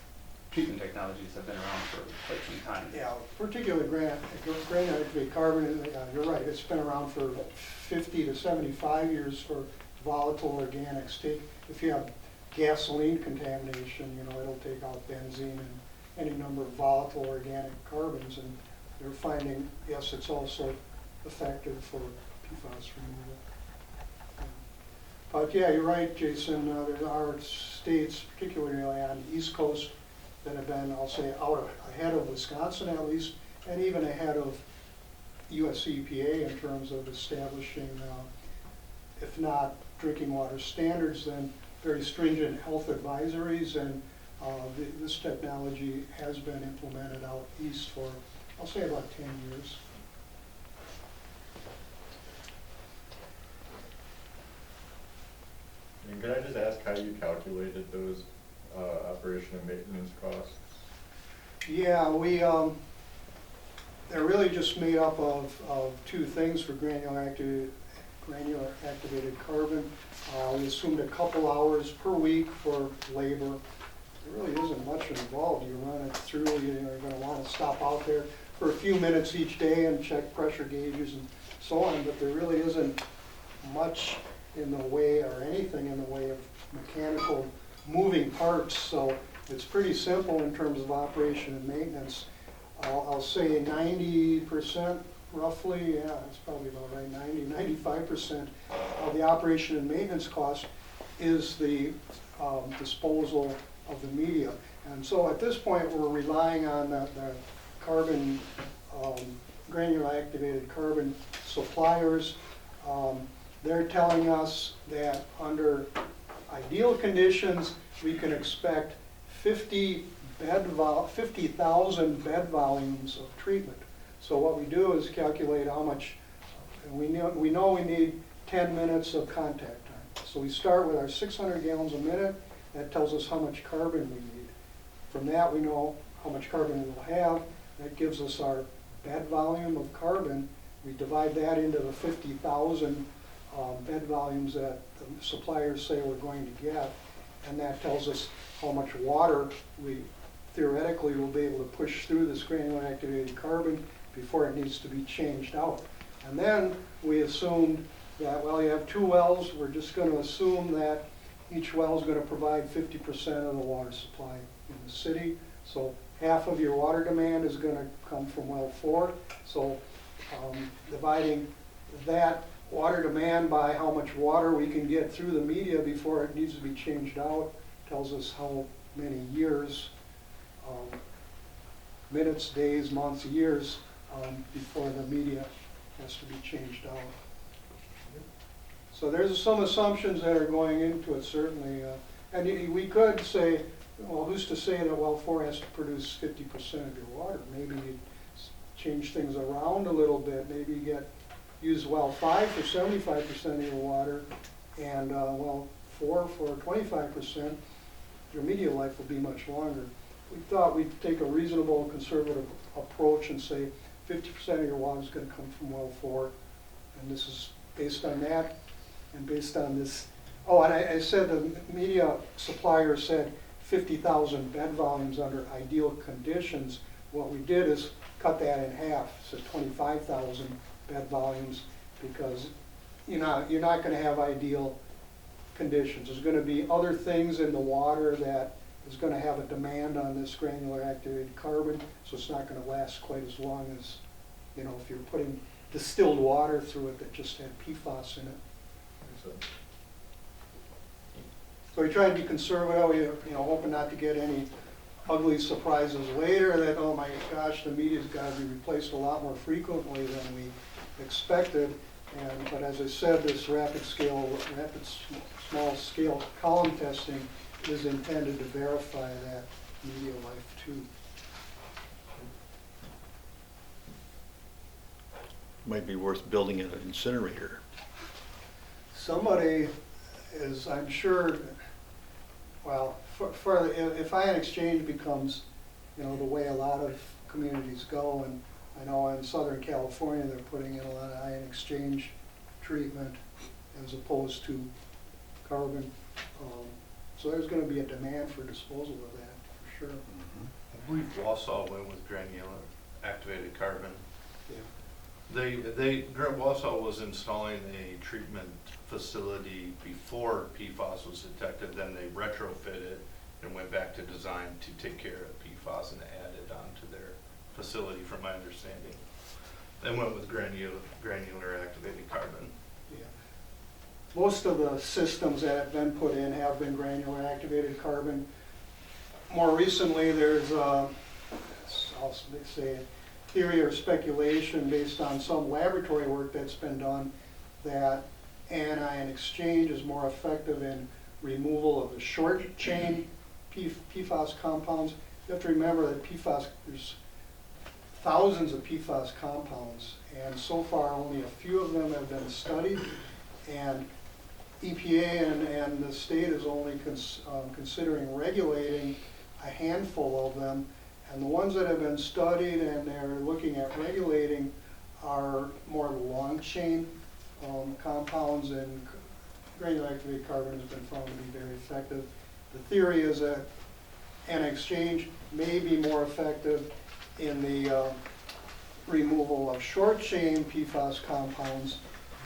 treatment technologies have been around for quite some time. Yeah, particularly granular activated carbon, you're right, it's been around for 50 to 75 years for volatile organics. If you have gasoline contamination, it'll take out benzene any number of volatile organic carbons, and they're finding, yes, it's also effective for PFAS removal. But yeah, you're right, Jason, there are states, particularly on the East Coast, that have been, I'll say, ahead of Wisconsin at least, and even ahead of US EPA in terms of establishing, if not drinking water standards, then very stringent health advisories, and this technology has been implemented out east for, I'll say, about 10 years. And could I just ask how you calculated those operation and maintenance costs? Yeah, they're really just made up of two things for granular activated carbon. We assumed a couple hours per week for labor. There really isn't much involved. You run it through, you're going to want to stop out there for a few minutes each day and check pressure gauges and so on, but there really isn't much in the way, or anything in the way of mechanical moving parts, so it's pretty simple in terms of operation and maintenance. I'll say 90% roughly, yeah, that's probably about right, 95% of the operation and maintenance cost is the disposal of the media. And so at this point, we're relying on the carbon, granular activated carbon suppliers. They're telling us that under ideal conditions, we can expect 50,000 bed volumes of treatment. So what we do is calculate how much, and we know we need 10 minutes of contact time. So we start with our 600 gallons a minute. That tells us how much carbon we need. From that, we know how much carbon we'll have. That gives us our bed volume of carbon. We divide that into the 50,000 bed volumes that the suppliers say we're going to get, and that tells us how much water we theoretically will be able to push through this granular activated carbon before it needs to be changed out. And then we assumed that, well, you have two wells, we're just going to assume that each well is going to provide 50% of the water supply in the city. So half of your water demand is going to come from well 4. So dividing that water demand by how much water we can get through the media before it needs to be changed out tells us how many years, minutes, days, months, years before the media has to be changed out. So there's some assumptions that are going into it, certainly. And we could say, well, who's to say that well 4 has to produce 50% of your water? Maybe you change things around a little bit. Maybe you use well 5 for 75% of your water, and well 4 for 25%. Your media life will be much longer. We thought we'd take a reasonable, conservative approach and say 50% of your water is going to come from well 4, and this is based on that, and based on this. Oh, and I said the media supplier said 50,000 bed volumes under ideal conditions. What we did is cut that in half, so 25,000 bed volumes, because you're not going to have ideal conditions. There's going to be other things in the water that is going to have a demand on this granular activated carbon, so it's not going to last quite as long as, if you're putting distilled water through it that just had PFAS in it. So we try to be conservative, hoping not to get any ugly surprises later that, oh my gosh, the media's got to be replaced a lot more frequently than we expected. But as I said, this rapid small scale column testing is intended to verify that media life too. Might be worth building an incinerator. Somebody is, I'm sure, well, if ion exchange becomes, the way a lot of communities go, and I know in Southern California they're putting in a lot of ion exchange treatment as opposed to carbon. So there's going to be a demand for disposal of that, for sure. I believe Wausau went with granular activated carbon. Yeah. Wausau was installing a treatment facility before PFAS was detected, then they retrofitted it and went back to design to take care of PFAS. PFAS and added onto their facility, from my understanding. They went with granular activated carbon. Yeah. Most of the systems that have been put in have been granular activated carbon. More recently, there's I'll say theory or speculation based on some laboratory work that's been done that anion exchange is more effective in removal of the short chain PFAS compounds. You have to remember that there's thousands of PFAS compounds, and so far only a few of them have been studied, and EPA and the state is only considering regulating a handful of them, and the ones that have been studied and they're looking at regulating are more long chain compounds, and granular activated carbon has been found to be very effective. The theory is that an exchange may be more effective in the removal of short chain PFAS compounds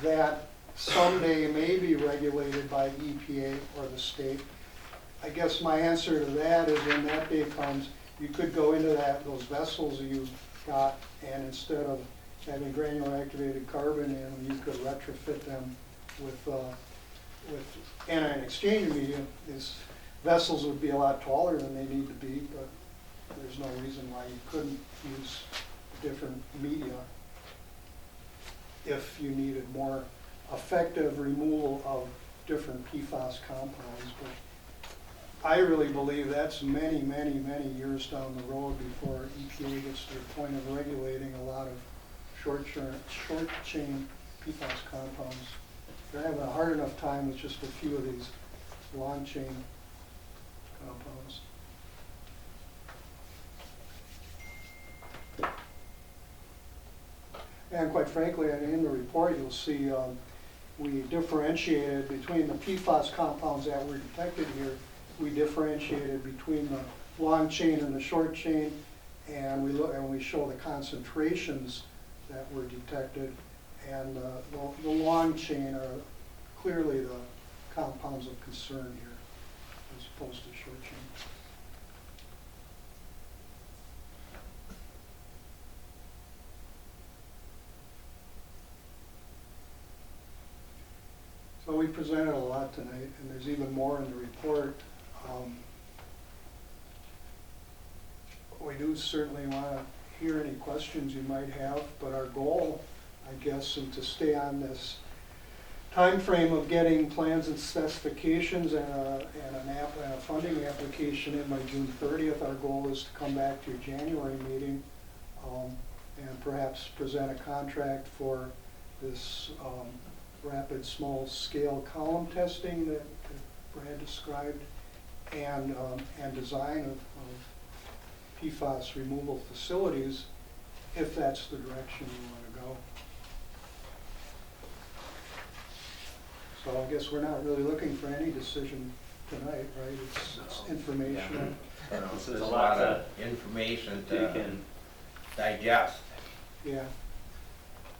that someday may be regulated by EPA or the state. I guess my answer to that is when that day comes, you could go into those vessels you got, and instead of having granular activated carbon in, you could retrofit them with anion exchange medium. These vessels would be a lot taller than they need to be, but there's no reason why you couldn't use different media if you needed more effective removal of different PFAS compounds. But I really believe that's many, many, many years down the road before EPA gets to the point of regulating a lot of short chain PFAS compounds. They're having a hard enough time with just a few of these long chain compounds. And quite frankly, in the report, you'll see we differentiated between the PFAS compounds that were detected here. We differentiated between the long chain and the short chain, and we show the concentrations that were detected. And the long chain are clearly the compounds of concern here, as opposed to short chain. So we presented a lot tonight, and there's even more in the report. We do certainly want to hear any questions you might have, but our goal, I guess, is to stay on this time frame of getting plans and specifications and a funding application in by June 30th. Our goal is to come back to your January meeting and perhaps present a contract for this rapid small-scale column testing that Brad described, and design of PFAS removal facilities, if that's the direction you want to go. So I guess we're not really looking for any decision tonight, right? It's informational. This is There's a a lot lot to of information take to in. digest. Yeah.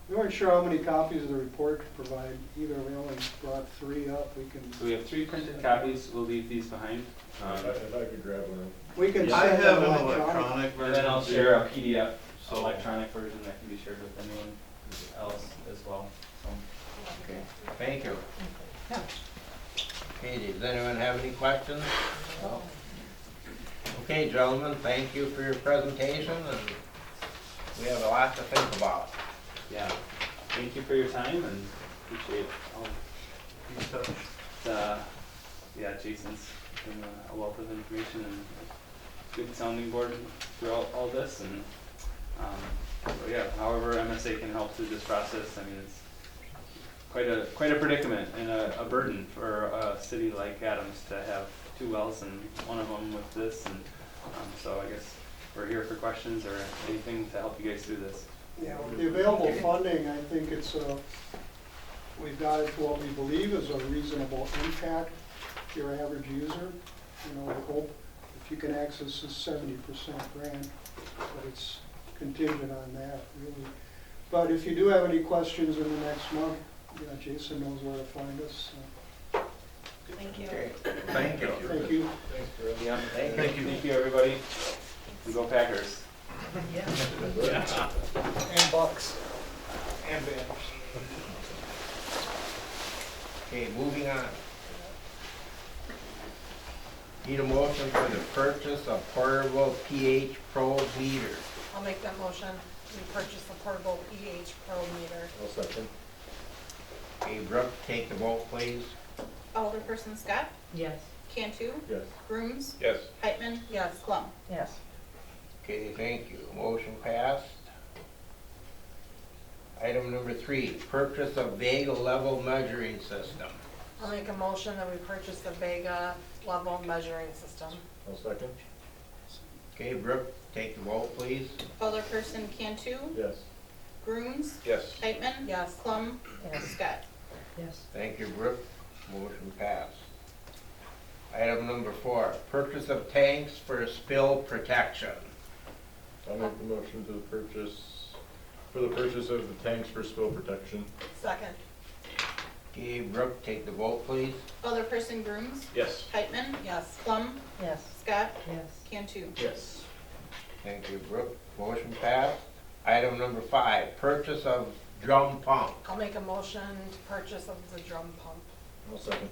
We weren't sure how many copies of the report to provide either. We only brought 3 up. We can. So we have 3 printed copies. We'll leave these behind. If I could grab one. We can I send have them an electronic. electronic And version. then I'll share a PDF, So- electronic version that can be shared with anyone else as well. So. Okay, thank you. Okay, does anyone have any questions? No. Okay, gentlemen, thank you for your presentation, and we have a lot to think about. Yeah, thank you for your time and appreciate all. Yeah, Jason's been a wealth of information and a good sounding board throughout all this, and so yeah, however MSA can help through this process. I mean, it's quite a predicament and a burden for a city like Adams to have 2 wells and one of them with this, and so I guess we're here for questions or anything to help you guys through this. Yeah, with the available funding, I think it's we've got it to what we believe is a reasonable impact to your average user. You know, we hope if you can access this 70% grant, but it's contingent on that, really. But if you do have any questions in the next month, Jason knows where to find us. Thank you. Okay, thank you. Thank you. Thanks, Brad. Yeah, Thank you. thank you everybody. We go Packers. And Bucks. And Banners. Okay, moving on. Need a motion for the purchase of portable pH probe meters. I'll make that motion. We purchase the portable pH probe meter. I'll second. Okay, Brooke, take the vote, please. Alderperson Scott, Yes. Cantu, Yes. Grooms, Yes. Heitman, yes, Plum. Yes. Okay, thank you. Motion passed. Item number 3, purchase of Vega level measuring system. I'll make a motion that we purchase the Vega level measuring system. I'll second. Okay, Brooke, take the vote, please. Alderperson Cantu, Yes. Grooms, Yes. Heitman, yes, Plum, Yes. Scott. Yes. Thank you, Brooke. Motion passed. Item number 4, purchase of tanks for spill protection. I'll make the motion to for the purchase of the tanks for spill protection. Second. Okay, Brooke, take the vote, please. Alderperson Grooms, Yes. Heitman, yes, Plum, Yes. Scott, Yes. Cantu. Yes. Thank you, Brooke. Motion passed. Item number 5, purchase of drum pump. I'll make a motion to purchase of the drum pump. I'll second.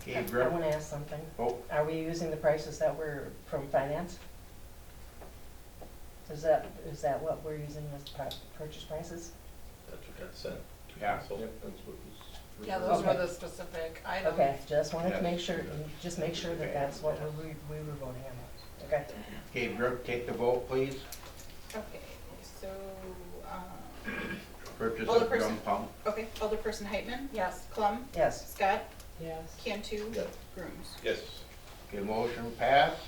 Okay, I Brooke. want to ask something. Oh, Are we using the prices that were from finance? Is that what we're using as purchase prices? That's what got sent. Yeah. Yep, that's what was. Yeah, those were Okay. the specific items. Okay, just wanted to Yes. make sure, just make sure that that's what we were voting on. Okay. okay, Brooke, take the vote, please. Okay, so, Purchase Oh, the of drum person- pump. okay, Alderperson Heitman, yes, Plum, Yes. Scott, Yes. Cantu, Yes. Grooms. Yes. Okay, motion passed.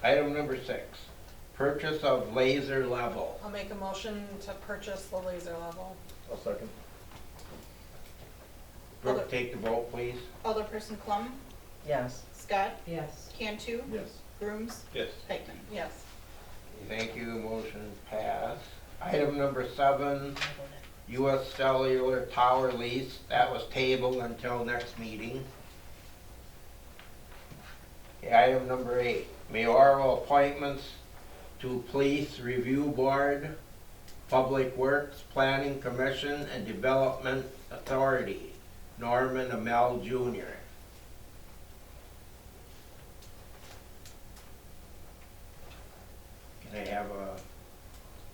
Item number 6, purchase of laser level. I'll make a motion to purchase the laser level. I'll second. Brooke, take the vote, please. Alderperson Plum, Yes. Scott, Yes. Cantu, Yes. Grooms, Yes. Heitman, yes. Thank you, motion passed. Item number 7, US Cellular Tower lease. That was tabled until next meeting. Okay, item number 8, mayoral appointments to Police Review Board, Public Works, Planning Commission, and Development Authority. Norman Amell Jr. Can I have a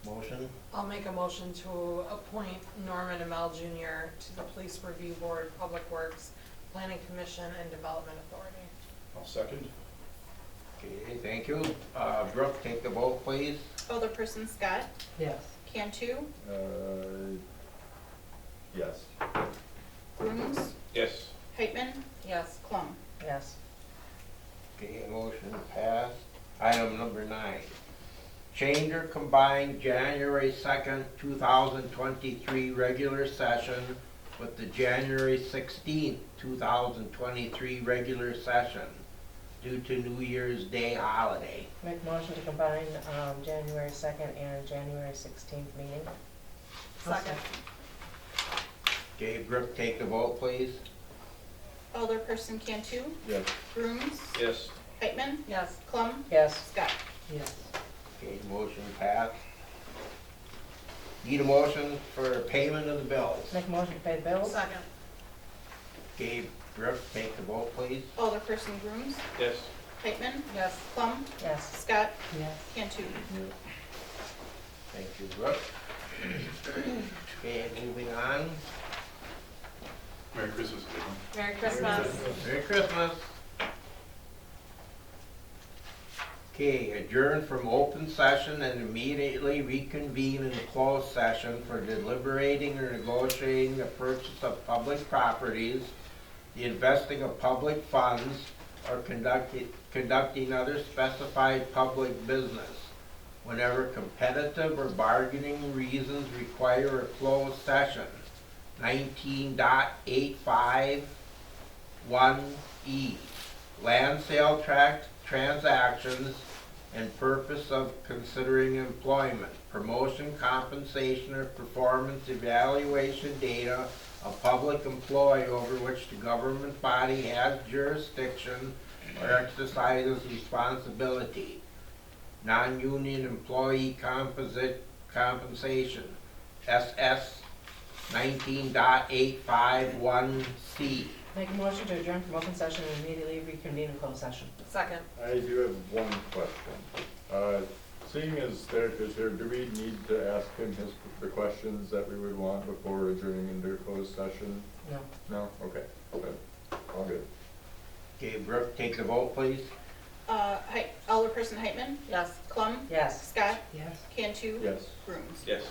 motion? I'll make a motion to appoint Norman Amell Jr. to the Police Review Board, Public Works, Planning Commission, and Development Authority. I'll second. Okay, thank you. Brooke, take the vote, please. Alderperson Scott, Yes. Cantu, Yes. Grooms, Yes. Heitman, yes, Plum. Yes. Okay, motion passed. Item number 9. Change or combine January 2nd, 2023 regular session with the January 16th, 2023 regular session due to New Year's Day holiday. Make motion to combine January 2nd and January 16th meeting. Second. Okay, Brooke, take the vote, please. Alderperson Cantu, Yes. Grooms, Yes. Heitman, yes, Plum, Yes. Scott. Yes. Okay, motion passed. Need a motion for payment of the bills. Make motion to pay the bills? Second. Okay, Brooke, take the vote, please. Alderperson Grooms, Yes. Heitman, yes, Plum, Yes. Scott, Yes. Cantu. Thank you, Brooke. Okay, moving on. Merry Christmas, everyone. Merry Christmas. Merry Christmas. Okay, adjourn from open session and immediately reconvene in closed session for deliberating or negotiating the purchase of public properties, the investing of public funds, or conducting other specified public business. Whenever competitive or bargaining reasons require a closed session. 19.851E, land sale transactions and purpose of considering employment, promotion, compensation, or performance evaluation data of public employee over which the government body has jurisdiction or exercises responsibility. non-union employee compensation, SS 19.851C. Make a motion to adjourn from open session and immediately reconvene in closed session. Second. I do have one question. Seeing as Derek is here, do we need to ask him the questions that we would want before adjourning into closed session? No. No? Okay, good. All good. Okay, Brooke, take the vote, please. Alderperson Heitman, Yes. Klum, Yes. Scott, Yes. Cantu, Yes. Grooms. Yes.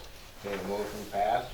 Okay, motion passed.